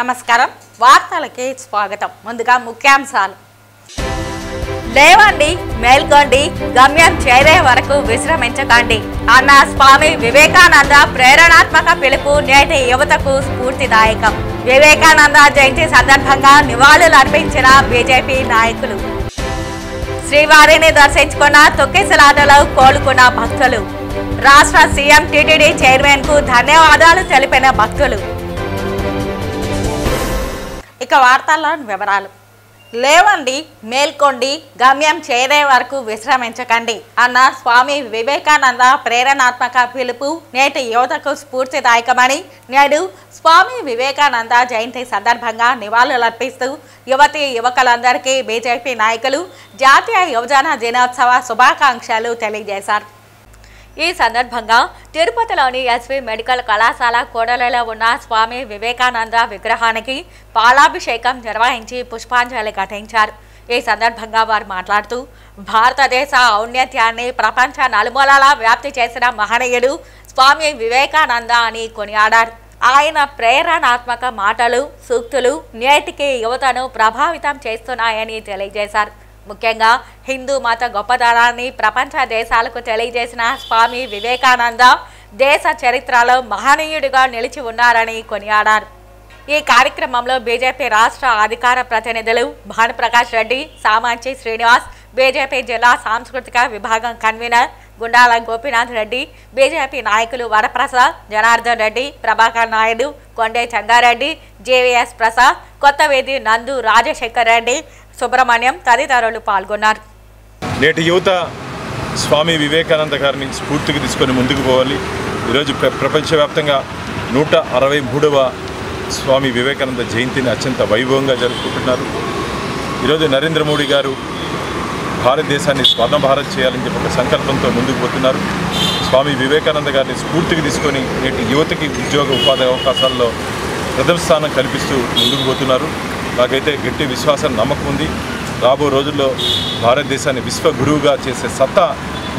నమస్కారం వార్తలకి స్వాగతం ముందుగా ముఖ్యాంశాలు లేవండి మేల్కొండి గమ్యం చేరే వరకు విశ్రమించకండి అన్న స్వామి వివేకానంద ప్రేరణాత్మక పిలుపు నేటి యువతకు స్ఫూర్తిదాయకం వివేకానంద జయంతి సందర్భంగా నివాళులు అర్పించిన బీజేపీ నాయకులు శ్రీవారిని దర్శించుకున్న తొక్కిసలాటలో కోలుకున్న భక్తులు రాష్ట్ర సీఎం టీటీడీ చైర్మన్ కు ధన్యవాదాలు తెలిపిన భక్తులు ఇక వార్తల్లోని వివరాలు లేవండి మేల్కొండి గమ్యం చేరే వరకు విశ్రమించకండి అన్న స్వామి వివేకానంద ప్రేరణాత్మక పిలుపు నేటి యువతకు స్ఫూర్తిదాయకమని నేడు స్వామి వివేకానంద జయంతి సందర్భంగా నివాళులర్పిస్తూ యువతీ యువకులందరికీ బీజేపీ నాయకులు జాతీయ యువజన దినోత్సవ శుభాకాంక్షలు తెలియజేశారు. ఈ సందర్భంగా తిరుపతిలోని ఎస్వి మెడికల్ కళాశాల కోడలలో ఉన్న స్వామి వివేకానంద విగ్రహానికి పాలాభిషేకం నిర్వహించి పుష్పాంజలి ఘటించారు. ఈ సందర్భంగా వారు మాట్లాడుతూ భారతదేశ ఔన్నత్యాన్ని ప్రపంచ నలుమూలలా వ్యాప్తి చేసిన మహనీయుడు స్వామి వివేకానంద అని కొనియాడారు. ఆయన ప్రేరణాత్మక మాటలు సూక్తులు నేటికి యువతను ప్రభావితం చేస్తున్నాయని తెలియజేశారు. ముఖ్యంగా హిందూ మత గొప్పతనాన్ని ప్రపంచ దేశాలకు తెలియజేసిన స్వామి వివేకానంద దేశ చరిత్రలో మహనీయుడిగా నిలిచి ఉన్నారని కొనియాడారు. ఈ కార్యక్రమంలో బీజేపీ రాష్ట్ర అధికార ప్రతినిధులు భానుప్రకాష్ రెడ్డి, సామంచి శ్రీనివాస్, బీజేపీ జిల్లా సాంస్కృతిక విభాగం కన్వీనర్ గుండాల గోపీనాథ్ రెడ్డి, బీజేపీ నాయకులు వరప్రసాద్, జనార్దన్ రెడ్డి, ప్రభాకర్ నాయుడు, కొండే చంగారెడ్డి, జేవీఎస్ ప్రసాద్, కొత్తవేది నందు, రాజశేఖర్ రెడ్డి, సుబ్రహ్మణ్యం తదితరులు పాల్గొన్నారు. నేటి యువత స్వామి వివేకానంద గారిని స్ఫూర్తికి తీసుకొని ముందుకు పోవాలి. ఈరోజు ప్రపంచవ్యాప్తంగా 163వ స్వామి వివేకానంద జయంతిని అత్యంత వైభవంగా జరుపుకుంటున్నారు. ఈరోజు నరేంద్ర మోడీ గారు భారతదేశాన్ని స్వర్ణ భారత్ చేయాలని చెప్పి ఒక సంకల్పంతో ముందుకు పోతున్నారు. స్వామి వివేకానంద గారిని స్ఫూర్తికి తీసుకొని నేటి యువతకి ఉద్యోగ ఉపాధి అవకాశాల్లో ప్రథమ స్థానం కల్పిస్తూ ముందుకు పోతున్నారు. నాకైతే గట్టి విశ్వాసం నమ్మకం ఉంది. రాబో రోజుల్లో భారతదేశాన్ని విశ్వగురువుగా చేసే సత్తా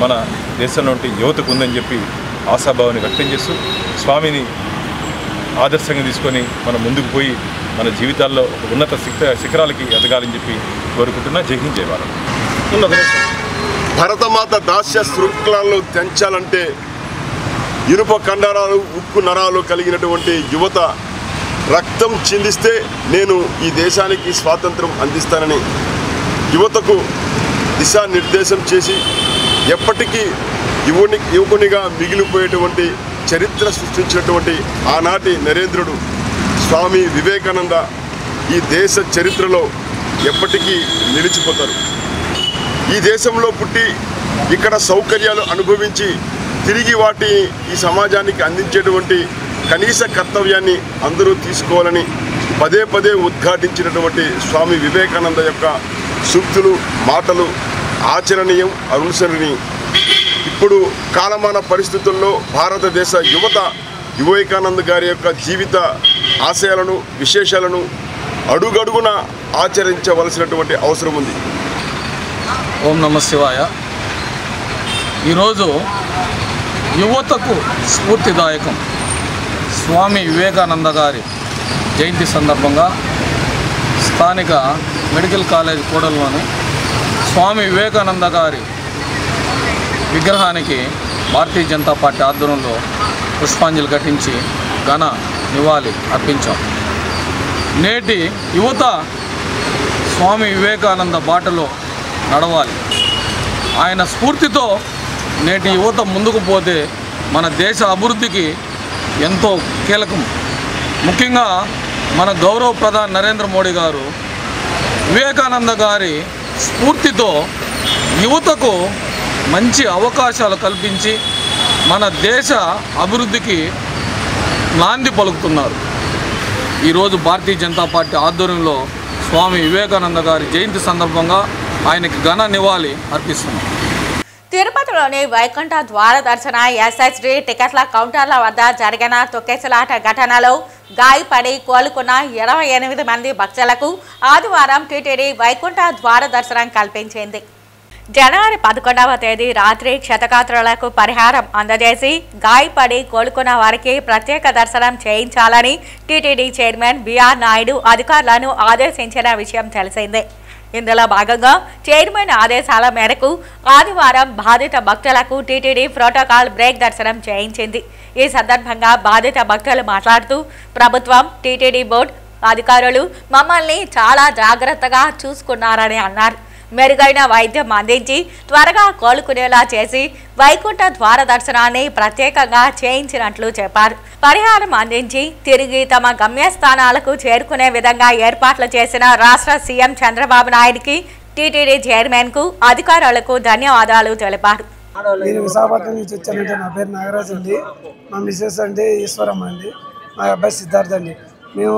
మన దేశంలో యువతకు ఉందని చెప్పి ఆశాభావాన్ని వ్యక్తం చేస్తూ స్వామిని ఆదర్శంగా తీసుకొని మనం ముందుకు పోయి మన జీవితాల్లో ఒక ఉన్నత శిఖరాలకి ఎదగాలని చెప్పి కోరుకుంటున్నా. జై హింద్, జై భారత్. భరతమాత దాస్య శృంఖలాలను తెంచాలంటే ఇనుప కండరాలు ఉక్కు నరాలు కలిగినటువంటి యువత రక్తం చిందిస్తే నేను ఈ దేశానికి స్వాతంత్రం అందిస్తానని యువతకు దిశానిర్దేశం చేసి ఎప్పటికీ యువకునిగా మిగిలిపోయేటువంటి చరిత్ర సృష్టించినటువంటి ఆనాటి నరేంద్రుడు స్వామి వివేకానంద ఈ దేశ చరిత్రలో ఎప్పటికీ నిలిచిపోతారు. ఈ దేశంలో పుట్టి ఇక్కడ సౌకర్యాలు అనుభవించి తిరిగి వాటి ఈ సమాజానికి అందించేటువంటి కనీస కర్తవ్యాన్ని అందరూ తీసుకోవాలని పదే పదే ఉద్ఘాటించినటువంటి స్వామి వివేకానంద యొక్క సూక్తులు మాటలు ఆచరణీయం, అనుసరణీయం. ఇప్పుడు కాలమాన పరిస్థితుల్లో భారతదేశ యువత వివేకానంద గారి యొక్క జీవిత ఆశయాలను విశేషాలను అడుగడుగున ఆచరించవలసినటువంటి అవసరం ఉంది. ఓం నమ శివాయ. ఈరోజు యువతకు స్ఫూర్తిదాయకం స్వామి వివేకానంద గారి జయంతి సందర్భంగా స్థానిక మెడికల్ కాలేజ్ కూడలిలోని స్వామి వివేకానంద గారి విగ్రహానికి భారతీయ జనతా పార్టీ ఆధ్వర్యంలో పుష్పాంజలి ఘటించి ఘన నివాళి అర్పించాం. నేటి యువత స్వామి వివేకానంద బాటలో నడవాలి. ఆయన స్ఫూర్తితో నేటి యువత ముందుకు పోతే మన దేశ అభివృద్ధికి ఎంతో కీలకం. ముఖ్యంగా మన గౌరవ ప్రధాని నరేంద్ర మోడీ గారు వివేకానంద గారి స్ఫూర్తితో యువతకు మంచి అవకాశాలు కల్పించి మన దేశ అభివృద్ధికి నాంది పలుకుతున్నారు. ఈరోజు భారతీయ జనతా పార్టీ ఆధ్వర్యంలో స్వామి వివేకానంద గారి జయంతి సందర్భంగా ఆయనకి ఘన నివాళి అర్పిస్తున్నాం. తిరుపతిలోని వైకుంఠ ద్వార దర్శన ఎస్ఎస్డి టికెట్ల కౌంటర్ల వద్ద జరిగిన తొక్కేసలాట ఘటనలో గాయపడి కోలుకున్న 28 మంది భక్తులకు ఆదివారం టీటీడీ వైకుంఠ ద్వార దర్శనం కల్పించింది. జనవరి 11వ తేదీ రాత్రి క్షతగాత్రులకు పరిహారం అందజేసి గాయపడి కోలుకున్న వారికి ప్రత్యేక దర్శనం చేయించాలని టీటీడీ చైర్మన్ బిఆర్ నాయుడు అధికారులను ఆదేశించిన విషయం తెలిసిందే. ఇందులో భాగంగా చైర్మన్ ఆదేశాల మేరకు ఆదివారం బాధిత భక్తులకు టీటీడీ ప్రోటోకాల్ బ్రేక్ దర్శనం చేయించింది. ఈ సందర్భంగా బాధిత భక్తులు మాట్లాడుతూ ప్రభుత్వం, టీటీడీ బోర్డు అధికారులు మమ్మల్ని చాలా జాగ్రత్తగా చూసుకున్నారని అన్నారు. మెరుగైన వైద్యం అందించి త్వరగా కోలుకునేలా చేసి వైకుంఠ ద్వార దర్శనాన్ని ప్రత్యేకంగా చేయించినట్లు చెప్పారు. పరిహారం అందించి తిరిగి తమ గమ్యస్థానాలకు చేరుకునే విధంగా ఏర్పాట్లు చేసిన రాష్ట్ర సీఎం చంద్రబాబు నాయుడుకి, టీటీడీ చైర్మన్కు, అధికారులకు ధన్యవాదాలు తెలిపారు. నేను విశాఖపట్నం నుంచి వచ్చానంటే నా పేరు నాగరాజు అండి. మా మిస్సెస్ అంటే ఈశ్వరమ్మ అండి. మా అబ్బాయి సిద్ధార్థ అండి. మేము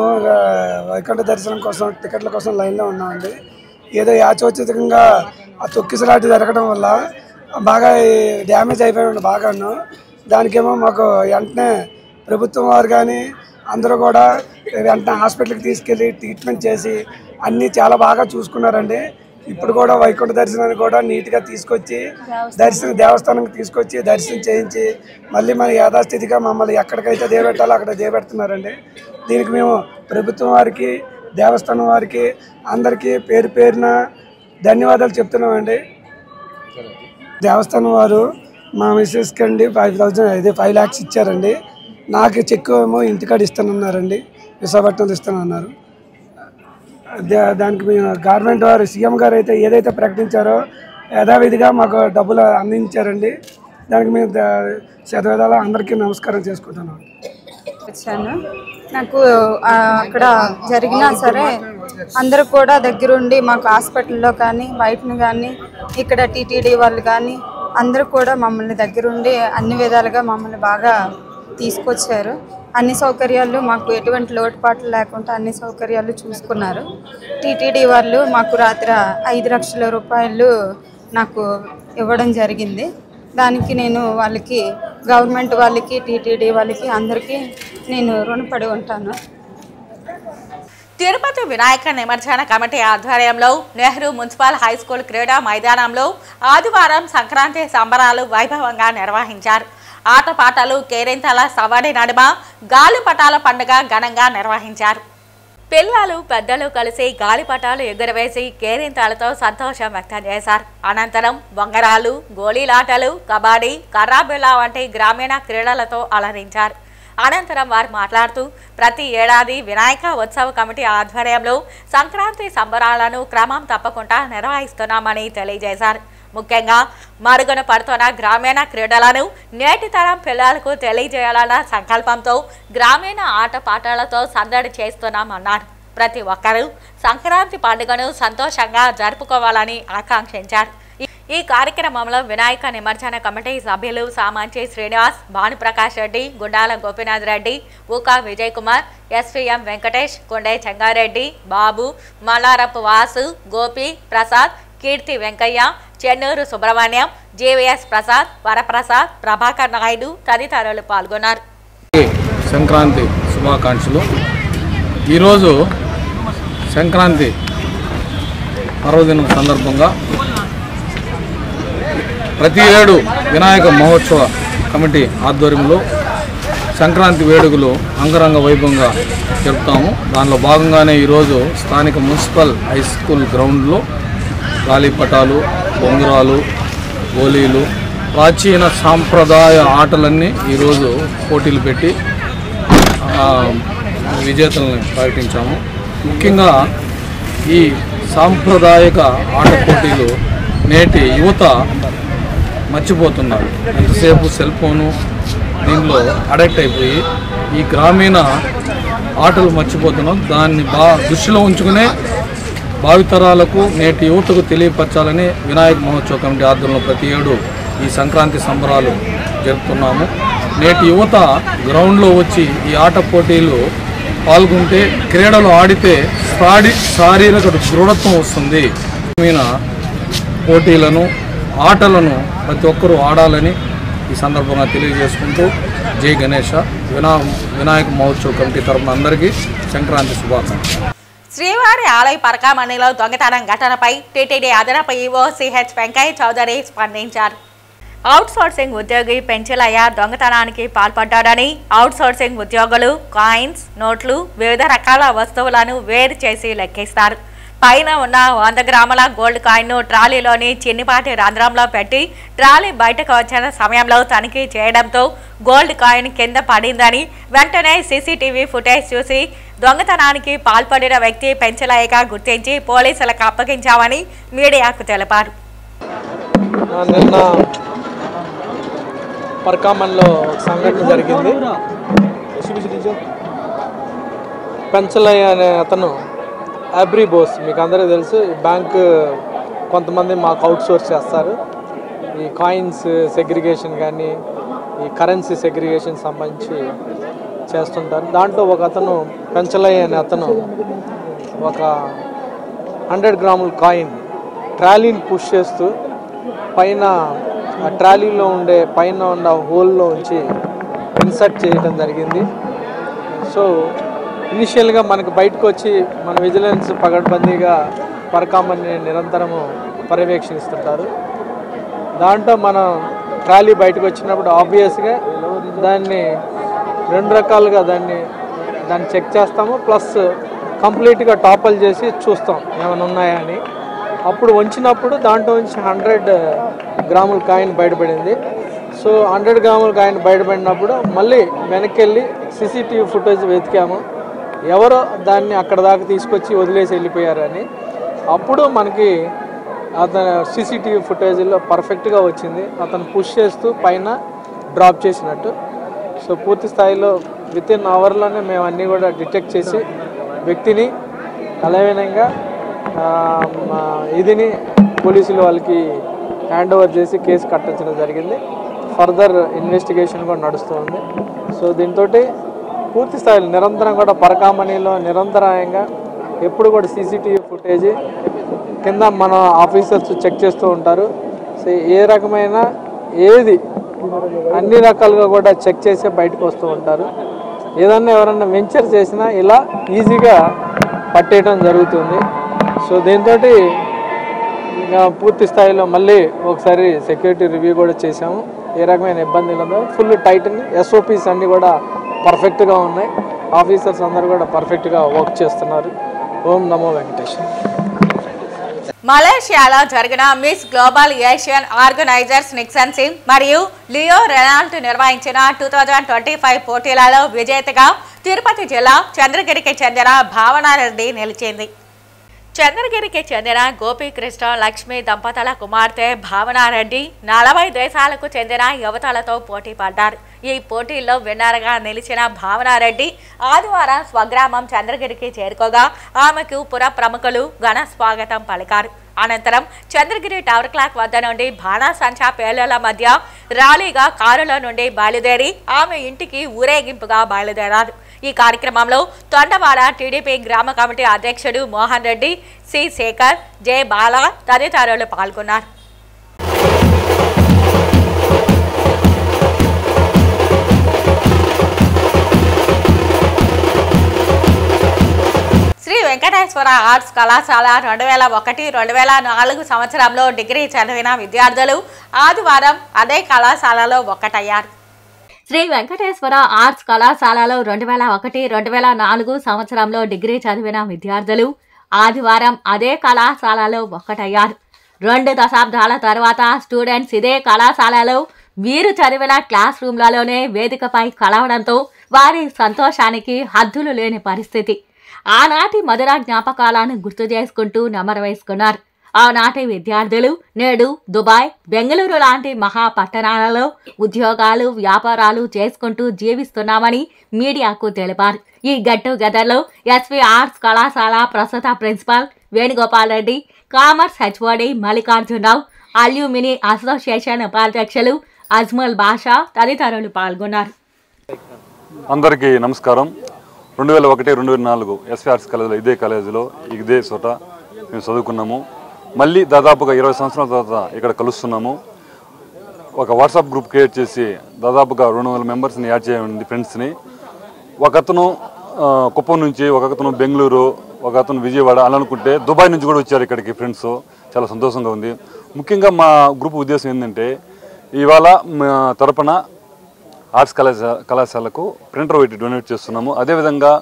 వైకుంఠ దర్శనం కోసం టికెట్ల కోసం లైన్లో ఉన్నామండి. ఏదో యాచోచితంగా ఆ తొక్కిసలాట జరగడం వల్ల బాగా డ్యామేజ్ అయిపోయాడు బాగాను. దానికేమో మాకు వెంటనే ప్రభుత్వం వారు కానీ అందరూ కూడా వెంటనే హాస్పిటల్కి తీసుకెళ్ళి ట్రీట్మెంట్ చేసి అన్నీ చాలా బాగా చూసుకున్నారండి. ఇప్పుడు కూడా వైకుంఠ దర్శనాన్ని కూడా నీట్గా తీసుకొచ్చి దేవస్థానానికి తీసుకొచ్చి దర్శనం చేయించి మళ్ళీ మన యథాస్థితిగా మమ్మల్ని ఎక్కడికైతే దేవెట్టాలో అక్కడ దేవెడుతున్నారండి. దీనికి మేము ప్రభుత్వం వారికి, దేవస్థానం వారికి అందరికీ పేరు పేరున ధన్యవాదాలు చెప్తున్నామండి. దేవస్థానం వారు మా మిస్సెస్కి అండి 5 lakhs ఇచ్చారండి. నాకు చెక్ ఏమో ఇంటికాడ ఇస్తానన్నారండి, విశాఖపట్నంలో ఇస్తానన్నారు. దానికి మేము గవర్నమెంట్ వారు, సీఎం గారు అయితే ఏదైతే ప్రకటించారో యథావిధిగా మాకు డబ్బులు అందించారండి. దానికి మేము శతవిధాలా అందరికీ నమస్కారం చేసుకుంటున్నాం. వచ్చాను. నాకు అక్కడ జరిగినా సరే అందరూ కూడా దగ్గరుండి మాకు హాస్పిటల్లో కానీ బయటను కానీ ఇక్కడ టీటీడీ వాళ్ళు కానీ అందరూ కూడా మమ్మల్ని దగ్గరుండి అన్ని విధాలుగా మమ్మల్ని బాగా తీసుకొచ్చారు. అన్ని సౌకర్యాలు మాకు ఎటువంటి లోటుపాట్లు లేకుండా అన్ని సౌకర్యాలు చూసుకున్నారు. టీటీడీ వాళ్ళు మాకు రాత్రి 5 లక్షల రూపాయలు నాకు ఇవ్వడం జరిగింది. దానికి నేను వాళ్ళకి, గవర్నమెంట్ వాళ్ళకి, టీటీడీ వాళ్ళకి అందరికీ నేను రుణపడి ఉంటాను. తిరుపతి వినాయక నిమజ్జన కమిటీ ఆధ్వర్యంలో నెహ్రూ మున్సిపల్ హై స్కూల్ క్రీడా మైదానంలో ఆదివారం సంక్రాంతి సంబరాలు వైభవంగా నిర్వహించారు. ఆటపాటలు, కేరింతల సవాడి నడుమ గాలిపటాల పండుగ ఘనంగా నిర్వహించారు. పిల్లలు, పెద్దలు కలిసి గాలిపటాలు ఎగురవేసి కేరింతలతో సంతోషం వ్యక్తం చేశారు. అనంతరం బొంగరాలు, గోళీలాటలు, కబడ్డీ, కర్రాబిల్లా వంటి గ్రామీణ క్రీడలతో అలరించారు. అనంతరం వారు మాట్లాడుతూ ప్రతి ఏడాది వినాయక ఉత్సవ కమిటీ ఆధ్వర్యంలో సంక్రాంతి సంబరాలను క్రమం తప్పకుండా నిర్వహిస్తున్నామని తెలియజేశారు. ముఖ్యంగా మరుగున పడుతున్న గ్రామీణ క్రీడలను నేటి తరం పిల్లలకు తెలియజేయాలన్న సంకల్పంతో గ్రామీణ ఆటపాటలతో సందడి చేస్తున్నామన్నారు. ప్రతి ఒక్కరూ సంక్రాంతి పండుగను సంతోషంగా జరుపుకోవాలని ఆకాంక్షించారు. ఈ కార్యక్రమంలో వినాయక నిమజ్జన కమిటీ సభ్యులు సామంచి శ్రీనివాస్, భానుప్రకాష్ రెడ్డి, గుండాల గోపీనాథ్ రెడ్డి, ఊకా విజయ్ కుమార్, ఎస్పీఎం వెంకటేష్, కొండే చెంగారెడ్డి, బాబు, మల్లారపు వాసు, గోపి ప్రసాద్, కీర్తి వెంకయ్య, చెన్నూరు సుబ్రహ్మణ్యం, జేవీఎస్ ప్రసాద్, వరప్రసాద్, ప్రభాకర్ నాయుడు తదితరులు పాల్గొన్నారు. సంక్రాంతి శుభాకాంక్షలు. ఈరోజు సంక్రాంతి పర్వదినం సందర్భంగా ప్రతి ఏడు వినాయక మహోత్సవ కమిటీ ఆధ్వర్యంలో సంక్రాంతి వేడుకలు అంగరంగ వైభవంగా జరుపుతాము. దానిలో భాగంగానే ఈరోజు స్థానిక మున్సిపల్ హై స్కూల్ గ్రౌండ్లో గాలిపటాలు, బొంగరాలు, గోళీలు, ప్రాచీన సాంప్రదాయ ఆటలన్నీ ఈరోజు పోటీలు పెట్టి విజేతలను ప్రకటించాము. ముఖ్యంగా ఈ సాంప్రదాయక ఆట పోటీలు నేటి యువత మర్చిపోతున్నారు. ఎంతసేపు సెల్ ఫోను దీనిలో అడిక్ట్ అయిపోయి ఈ గ్రామీణ ఆటలు మర్చిపోతున్నాం. దాన్ని దృష్టిలో ఉంచుకునే భావితరాలకు, నేటి యువతకు తెలియపరచాలని వినాయక మహోత్సవ కమిటీ ఆధ్వర్యంలో ప్రతి ఏడు ఈ సంక్రాంతి సంబరాలు జరుపుతున్నాము. నేటి యువత గ్రౌండ్లో వచ్చి ఈ ఆట పోటీలు పాల్గొంటే, క్రీడలు ఆడితే శారీరక దృఢత్వం వస్తుంది. పోటీలను, ఆటలను ప్రతి ఒక్కరూ ఆడాలని ఈ సందర్భంగా తెలియజేసుకుంటూ జై గణేష. వినాయక మహోత్సవ కమిటీ తరఫున అందరికీ సంక్రాంతి శుభాకాంక్షలు. శ్రీవారి ఆలయ పరకామణిలో దొంగతనం ఘటనపై టీటీడీ అదనపు ఈవో సిహెచ్ వెంకయ్య చౌదరి స్పందించారు. అవుట్సోర్సింగ్ ఉద్యోగి పెంచలయ్య దొంగతనానికి పాల్పడ్డాడని, అవుట్సోర్సింగ్ ఉద్యోగులు కాయిన్స్, నోట్లు, వివిధ రకాల వస్తువులను వేరు చేసి లెక్కిస్తారు. పైన ఉన్న 100 గ్రాముల గోల్డ్ కాయిన్ను ట్రాలీలోని చిన్నిపాటి రంధ్రంలో పెట్టి ట్రాలీ బయటకు వచ్చిన సమయంలో తనిఖీ చేయడంతో గోల్డ్ కాయిన్ కింద పడిందని, వెంటనే సీసీటీవీ ఫుటేజ్ చూసి దొంగతనానికి పాల్పడిన వ్యక్తి పెంచలయ్యగా గుర్తించి పోలీసులకు అప్పగించామని మీడియాకు తెలిపారు. నిన్న పరకామన్లో సంఘటన జరిగింది. పెంచలయ్య అనే అతను అబ్రీ బోస్, మీకు అందరికీ తెలుసు, ఈ బ్యాంకు కొంతమంది మాకు అవుట్సోర్స్ చేస్తారు. ఈ కాయిన్స్ సెగ్రిగేషన్ కానీ ఈ కరెన్సీ సెగ్రిగేషన్ సంబంధించి చేస్తుంటారు. దాంట్లో ఒక అతను పెంచలయ్య అనే అతను ఒక 100 గ్రాముల కాయిన్ ట్రాలీని పుష్ చేస్తూ పైన ఆ ట్రాలీలో ఉండే పైన ఉన్న హోల్లో ఉంచి ఇన్సర్ట్ చేయడం జరిగింది. సో ఇనిషియల్గా మనకు బయటకు వచ్చి మన విజిలెన్స్ పగడ్బందీగా పరకామని నిరంతరము పర్యవేక్షిస్తుంటారు. దాంట్లో మనం ట్రాలీ బయటకు వచ్చినప్పుడు ఆబ్వియస్గా దాన్ని 2 రకాలుగా దాన్ని చెక్ చేస్తాము. ప్లస్ కంప్లీట్గా టాపల్ చేసి చూస్తాం ఏమైనా ఉన్నాయా అని. అప్పుడు వంచినప్పుడు దాంట్లో నుంచి 100 గ్రాముల కాయిన్ బయటపడింది. సో 100 గ్రాముల కాయిన్ బయటపడినప్పుడు మళ్ళీ వెనక్కి వెళ్ళి సీసీటీవీ ఫుటేజ్ వెతికాము, ఎవరో దాన్ని అక్కడ దాకా తీసుకొచ్చి వదిలేసి వెళ్ళిపోయారని. అప్పుడు మనకి అతను సీసీటీవీ ఫుటేజ్లో పర్ఫెక్ట్గా వచ్చింది, అతను పుష్ చేస్తూ పైన డ్రాప్ చేసినట్టు. సో పూర్తి స్థాయిలో వితిన్ అవర్లోనే మేము అన్నీ కూడా డిటెక్ట్ చేసి వ్యక్తిని బలహీనంగా ఇదిని పోలీసులు వాళ్ళకి హ్యాండ్ ఓవర్ చేసి కేసు కట్టించడం జరిగింది. ఫర్దర్ ఇన్వెస్టిగేషన్ కూడా నడుస్తుంది. సో దీంతో పూర్తి స్థాయిలో నిరంతరం కూడా పరకామణిలో నిరంతరాయంగా ఎప్పుడు కూడా సీసీటీవీ ఫుటేజ్ కింద మన ఆఫీసర్స్ చెక్ చేస్తూ ఉంటారు. సో ఏ రకమైన ఏది అన్ని రకాలుగా కూడా చెక్ చేసి బయటకు వస్తూ ఉంటారు. ఏదన్నా ఎవరన్నా వెంచర్ చేసినా ఇలా ఈజీగా పట్టేయడం జరుగుతుంది. సో దీంతో పూర్తి స్థాయిలో మళ్ళీ ఒకసారి సెక్యూరిటీ రివ్యూ కూడా చేసాము. ఏ రకమైన ఇబ్బంది లేదో ఫుల్ టైట్ ఎస్ఓపీస్ అన్నీ కూడా పర్ఫెక్ట్గా ఉన్నాయి. ఆఫీసర్స్ అందరూ కూడా పర్ఫెక్ట్గా వర్క్ చేస్తున్నారు. ఓం నమో వెంకటేశ్వర. మలేషియాలో జరిగిన miss global Asian organisers Nixon Singh మరియు లియో రెనాల్ట్ నిర్వహించిన 2025 పోటీలలో విజేతగా తిరుపతి జిల్లా చంద్రగిరికి చెందిన భావనారెడ్డి నిలిచింది. చంద్రగిరికి చెందిన గోపీకృష్ణ లక్ష్మి దంపతుల కుమార్తె భావనారెడ్డి 40 దేశాలకు చెందిన యువతలతో పోటీ పడ్డారు. ఈ పోటీల్లో విన్నర్గా నిలిచిన భావనారెడ్డి ఆదివారం స్వగ్రామం చంద్రగిరికి చేరుకోగా ఆమెకు పుర ప్రముఖులు ఘన స్వాగతం పలికారు. అనంతరం చంద్రగిరి టవర్ క్లాక్ వద్ద నుండి బాణాసంచా పేలుల మధ్య ర్యాలీగా కారులో నుండి బయలుదేరి ఆమె ఇంటికి ఊరేగింపుగా బయలుదేరారు. ఈ కార్యక్రమంలో తొండవాడ టీడీపీ గ్రామ కమిటీ అధ్యక్షుడు మోహన్ రెడ్డి, సి శేఖర్, జె బాల తదితరులు పాల్గొన్నారు. శ్రీ వెంకటేశ్వర ఆర్ట్స్ కళాశాల 2001-2004 సంవత్సరంలో డిగ్రీ చదివిన విద్యార్థులు ఆదివారం అదే కళాశాలలో ఒక్కటయ్యారు. శ్రీ వెంకటేశ్వర ఆర్ట్స్ కళాశాలలో 2001-2004 సంవత్సరంలో డిగ్రీ చదివిన విద్యార్థులు ఆదివారం అదే కళాశాలలో ఒక్కటయ్యారు. 2 దశాబ్దాల తర్వాత స్టూడెంట్స్ ఇదే కళాశాలలో వీరు చదివిన క్లాస్ రూమ్లలోనే వేదికపై కలవడంతో వారి సంతోషానికి హద్దులు లేని పరిస్థితి. ఆనాటి మధుర జ్ఞాపకాలను గుర్తు చేసుకుంటూ నెమరవేసుకున్నారు. ఆనాటి విద్యార్థులు నేడు దుబాయ్, బెంగళూరు లాంటి మహాపట్టణాలలో ఉద్యోగాలు, వ్యాపారాలు చేసుకుంటూ జీవిస్తున్నామని మీడియాకు తెలిపారు. ఈ గెట్ టుగెదర్లో ఎస్వి ఆర్ట్స్ కళాశాల ప్రస్తుత principal Venugopal Reddy, commerce HOD Mallikarjunarao, alumni association ఉపాధ్యక్షులు అజ్మల్ బాషా తదితరులు పాల్గొన్నారు. అందరికీ నమస్కారం. 2001-2004 ఎస్వి ఆర్ట్స్ కాలేజీలో ఇదే చోట మేము చదువుకున్నాము. మళ్ళీ దాదాపుగా 20 సంవత్సరాల తర్వాత ఇక్కడ కలుస్తున్నాము. ఒక వాట్సాప్ గ్రూప్ క్రియేట్ చేసి దాదాపుగా 200 మెంబర్స్ని యాడ్ చేయండి ఫ్రెండ్స్ని. ఒకతను కుప్పం నుంచి, ఒకతను బెంగళూరు, ఒక అతను విజయవాడ అలా అనుకుంటే దుబాయ్ నుంచి కూడా వచ్చారు ఇక్కడికి ఫ్రెండ్స్. చాలా సంతోషంగా ఉంది. ముఖ్యంగా మా గ్రూప్ ఉద్దేశం ఏంటంటే ఇవాళ మా తరపున ఆర్ట్స్ కళాశాలకు ప్రింటర్ ఒకటి డొనేట్ చేస్తున్నాము. అదేవిధంగా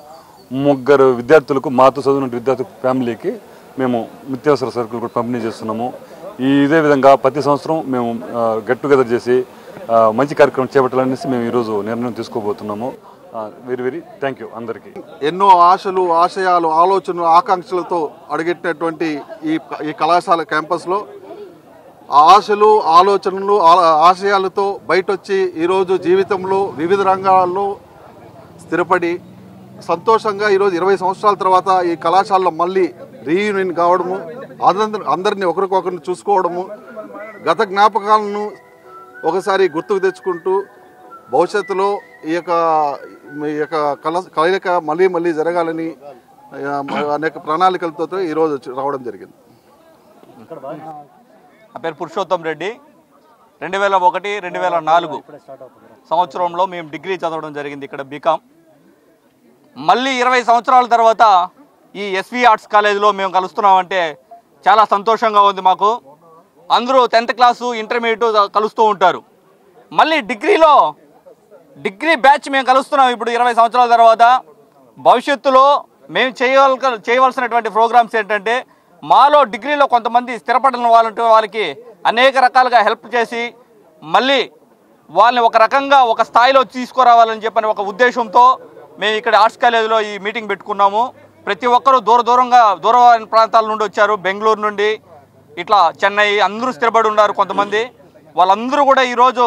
3 విద్యార్థులకు మాతో చదువున్న విద్యార్థి ఫ్యామిలీకి మేము నిత్యావసర సరుకులు కూడా పంపిణీ చేస్తున్నాము. ఇదే విధంగా ప్రతి సంవత్సరం మేము గెట్ టుగెదర్ చేసి మంచి కార్యక్రమం చేపట్టాలనేసి మేము ఈరోజు నిర్ణయం తీసుకోబోతున్నాము. వెరీ థ్యాంక్ యూ అందరికీ. ఎన్నో ఆశలు, ఆశయాలు, ఆలోచనలు, ఆకాంక్షలతో అడుగెట్టినటువంటి ఈ కళాశాల క్యాంపస్లో ఆశలు, ఆలోచనలు, ఆశయాలతో బయటొచ్చి ఈరోజు జీవితంలో వివిధ రంగాల్లో స్థిరపడి సంతోషంగా ఈరోజు 20 సంవత్సరాల తర్వాత ఈ కళాశాలలో మళ్ళీ రీయూనియన్ కావడము, అందరినీ ఒకరికొకరిని చూసుకోవడము, గత జ్ఞాపకాలను ఒకసారి గుర్తుకు తెచ్చుకుంటూ భవిష్యత్తులో ఈ యొక్క కలయిక మళ్ళీ జరగాలని అనేక ప్రణాళికలతో ఈరోజు రావడం జరిగింది. నా పేరు పురుషోత్తం రెడ్డి. 2001-2004 సంవత్సరంలో మేము డిగ్రీ చదవడం జరిగింది ఇక్కడ బీకామ్. మళ్ళీ 20 సంవత్సరాల తర్వాత ఈ ఎస్వి ఆర్ట్స్ కాలేజీలో మేము కలుస్తున్నామంటే చాలా సంతోషంగా ఉంది మాకు. అందరూ 10th క్లాసు, ఇంటర్మీడియట్ కలుస్తూ ఉంటారు. మళ్ళీ డిగ్రీ బ్యాచ్ మేము కలుస్తున్నాం ఇప్పుడు 20 సంవత్సరాల తర్వాత. భవిష్యత్తులో మేము చేయవలసినటువంటి ప్రోగ్రామ్స్ ఏంటంటే మాలో డిగ్రీలో కొంతమంది స్థిరపడిన వాళ్ళకి అనేక రకాలుగా హెల్ప్ చేసి మళ్ళీ వాళ్ళని ఒక రకంగా ఒక స్థాయిలో తీసుకురావాలని చెప్పని ఒక ఉద్దేశంతో మేము ఇక్కడ ఆర్ట్స్ కాలేజీలో ఈ మీటింగ్ పెట్టుకున్నాము. ప్రతి ఒక్కరూ దూర ప్రాంతాల నుండి వచ్చారు. బెంగళూరు నుండి ఇట్లా చెన్నై అందరూ స్థిరపడి ఉన్నారు కొంతమంది. వాళ్ళందరూ కూడా ఈరోజు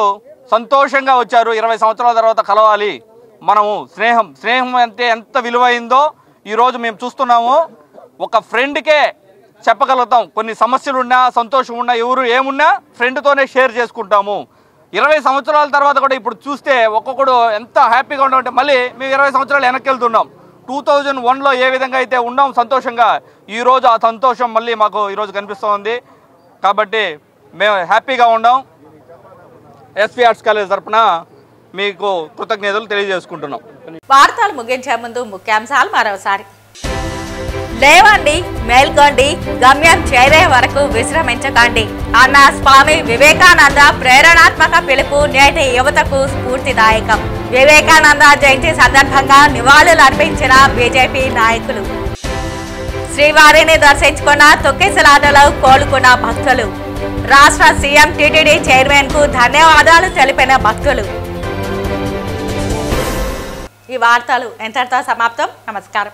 సంతోషంగా వచ్చారు. 20 సంవత్సరాల తర్వాత కలవాలి, మనము స్నేహం అంటే ఎంత విలువైందో ఈరోజు మేము చూస్తున్నాము. ఒక ఫ్రెండ్కే చెప్పగలుగుతాం. కొన్ని సమస్యలు ఉన్నా, సంతోషం ఉన్నా, ఎవరు ఏమున్నా ఫ్రెండ్తోనే షేర్ చేసుకుంటాము. 20 సంవత్సరాల తర్వాత కూడా ఇప్పుడు చూస్తే ఒక్కొక్కడు ఎంత హ్యాపీగా ఉన్నామంటే మళ్ళీ మేము 20 సంవత్సరాలు వెనక్కి వెళ్తున్నాం. 2001లో ఏ విధంగా అయితే ఉన్నాం సంతోషంగా, ఈరోజు ఆ సంతోషం మళ్ళీ మాకు ఈరోజు కనిపిస్తుంది. కాబట్టి మేము హ్యాపీగా ఉన్నాం. ఎస్వి ఆర్ట్స్ కాలేజ్ తరఫున మీకు కృతజ్ఞతలు తెలియజేసుకుంటున్నాం. వార్తలు ముగించే ముందు ముఖ్యాంశాలు మరోసారి. లేవండి, మేల్కోండి, గమ్యం చేరే వరకు విశ్రమించకండి అన్న స్వామి వివేకానంద ప్రేరణాత్మక పిలుపు నేటి యువతకు స్ఫూర్తిదాయకం. వివేకానంద జయంతి సందర్భంగా నివాళులు అర్పించిన బీజేపీ నాయకులు. శ్రీవారిని దర్శించుకున్న తొక్కిసలాటలో కోలుకున్న భక్తులు. రాష్ట్ర సీఎం టీటీడీ చైర్మన్ కు ధన్యవాదాలు తెలిపిన భక్తులు. ఈ వార్తలు ఎంతటితో సమాప్తం. నమస్కారం.